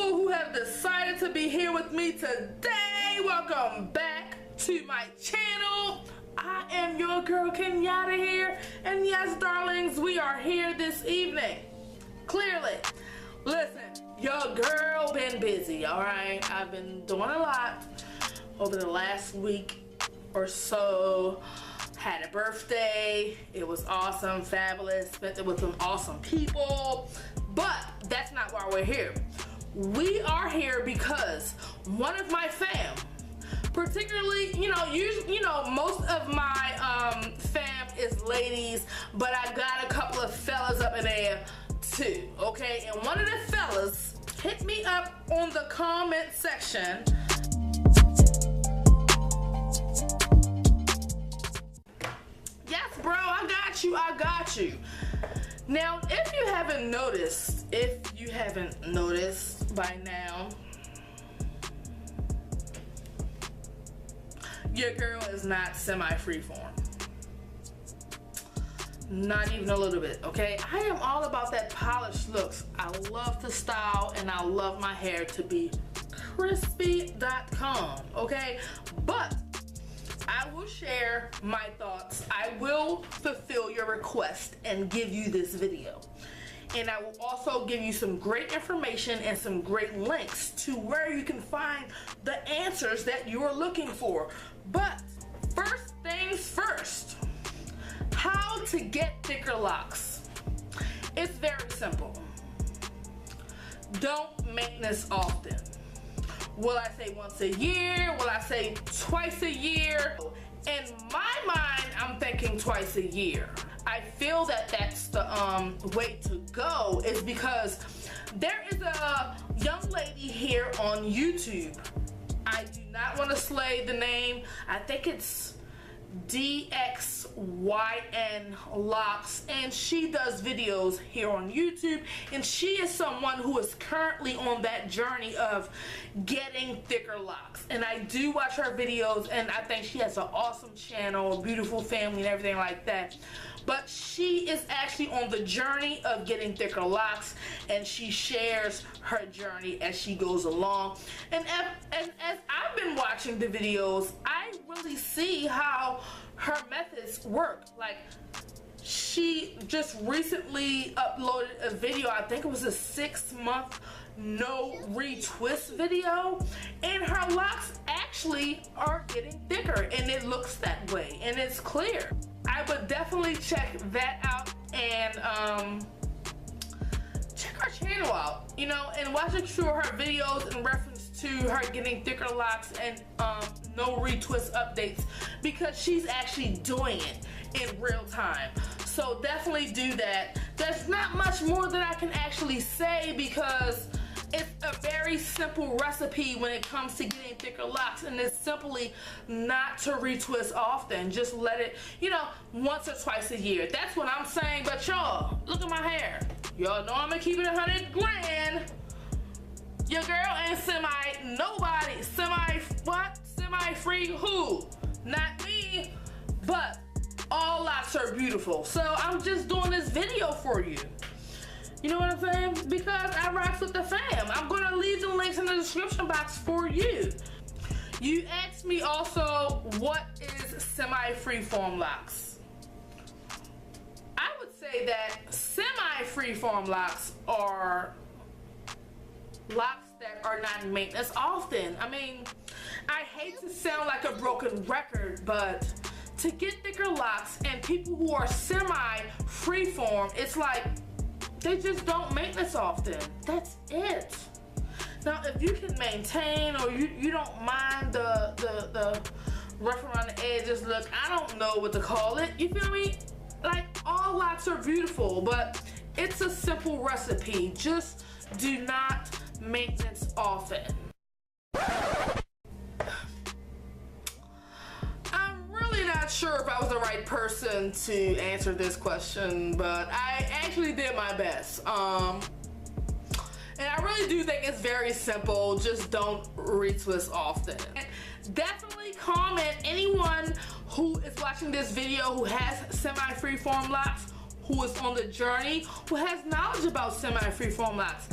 people who have decided to be here with me today. Welcome back to my channel. I am your girl Kenyatta here, and yes, darlings, we are here this evening. Clearly, listen, your girl been busy, all right? I've been doing a lot over the last week or so. Had a birthday. It was awesome, fabulous. Spent it with some awesome people. But that's not why we're here. We are here because one of my fam, particularly, most of my fam is ladies, but I got a couple of fellas up in there too, okay? And one of the fellas hit me up on the comment section. Yes, bro, I got you. Now, if you haven't noticed by now, your girl is not semi-freeform. Not even a little bit, okay? I am all about that polished looks. I love to style and I love my hair to be crispy.com, okay? But I will share my thoughts. I will fulfill your request and give you this video. And I will also give you some great information and some great links to where you can find the answers that you're looking for. But first things first, how to get thicker locks. It's very simple. Don't make this often. Will I say once a year? Will I say twice a year? In my mind, I'm thinking twice a year. I feel that that's the way to go, is because there is a young lady here on YouTube. I do not want to slay the name. I think it's DXYN Locks, and she does videos here on YouTube, and she is someone who is currently on that journey of getting thicker locks. And I do watch her videos, and I think she has an awesome channel, a beautiful family and everything like that. But she is actually on the journey of getting thicker locks, and she shares her journey as she goes along. And as I've been watching the videos, I really see how her methods work. Like, she just recently uploaded a video, I think it was a 6-month no retwist video, and her locks actually are getting thicker, and it looks that way, and it's clear. I would definitely check that out and check her channel out, and watch a few of her videos in reference to her getting thicker locks and no retwist updates, because she's actually doing it in real time. So definitely do that. There's not much more that I can actually say, because it's a very simple recipe when it comes to getting thicker locks, and it's simply not to retwist often. Just let it, once or twice a year. That's what I'm saying. But y'all, look at my hair. Y'all know I'm gonna keep it 100 grand. Your girl ain't nobody. Semi-free who? Not me. But all locks are beautiful. So I'm just doing this video for you. You know what I'm saying? Because I rocks with the fam. I'm gonna leave the links in the description box for you. You asked me also, what is semi-freeform locks? I would say that semi-freeform locks are locks that are not in maintenance often. I mean, I hate to sound like a broken record, but to get thicker locks and people who are semi-freeform, it's like they just don't maintenance often. That's it. Now, if you can maintain, or you don't mind the rough around the edges look, I don't know what to call it. You feel me? Like, all locks are beautiful, but it's a simple recipe. Just do not maintenance often. Not sure if I was the right person to answer this question, but I actually did my best. And I really do think it's very simple. Just don't retwist often. And definitely comment, anyone who is watching this video who has semi-freeform locks, who is on the journey, who has knowledge about semi-freeform locks.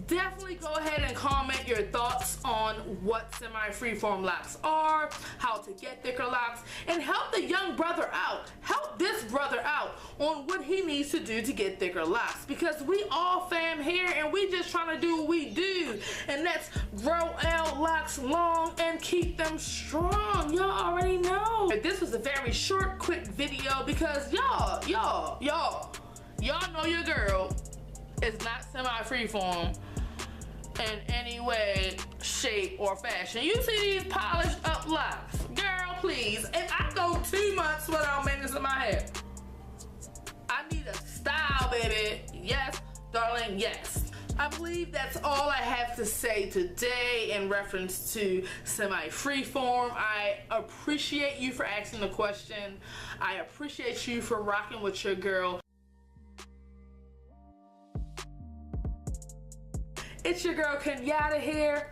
definitely go ahead and comment your thoughts on what semi-freeform locks are, how to get thicker locks, and help the young brother out. Help this brother out on what he needs to do to get thicker locks, because we all fam here and we just trying to do what we do, and that's grow our locks long and keep them strong. Y'all already know. This was a very short, quick video because y'all know your girl is not semi-freeform in any way, shape, or fashion. You see these polished up locks? Girl, please. And I go 2 months without maintenance in my hair. I need a style, baby. Yes, darling, yes. I believe that's all I have to say today in reference to semi-freeform. I appreciate you for asking the question. I appreciate you for rocking with your girl. It's your girl Kenyatta here.